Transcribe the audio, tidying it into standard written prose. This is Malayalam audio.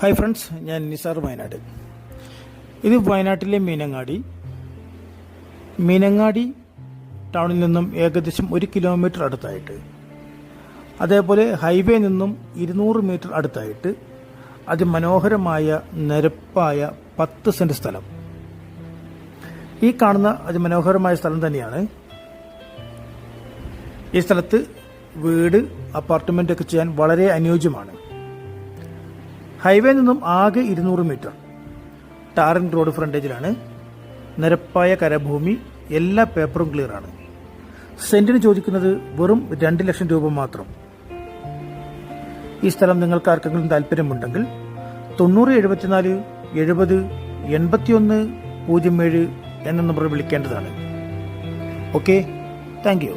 ഹായ് ഫ്രണ്ട്സ്, ഞാൻ നിസാർ വയനാട്. ഇത് വയനാട്ടിലെ മീനങ്ങാടി ടൗണിൽ നിന്നും ഏകദേശം 1 കിലോമീറ്റർ അടുത്തായിട്ട്, അതേപോലെ ഹൈവേ നിന്നും 200 മീറ്റർ അടുത്തായിട്ട് അതിമനോഹരമായ നിരപ്പായ 10 സെന്റ് സ്ഥലം. ഈ കാണുന്ന അതിമനോഹരമായ സ്ഥലം തന്നെയാണ്. ഈ സ്ഥലത്ത് വീട്, അപ്പാർട്ട്മെന്റ് ഒക്കെ ചെയ്യാൻ വളരെ അനുയോജ്യമാണ്. ഹൈവേ നിന്നും ആകെ 200 മീറ്റർ ടാറിംഗ് റോഡ് ഫ്രണ്ടേജിലാണ്. നിരപ്പായ കരഭൂമി, എല്ലാ പേപ്പറും ക്ലിയർ ആണ്. സെന്റിന് ചോദിക്കുന്നത് വെറും 2 ലക്ഷം രൂപ മാത്രം. ഈ സ്ഥലം നിങ്ങൾക്ക് ആർക്കെങ്കിലും താല്പര്യമുണ്ടെങ്കിൽ 9074 70 81 07 എന്ന നമ്പറിൽ വിളിക്കേണ്ടതാണ്. Okay, thank you.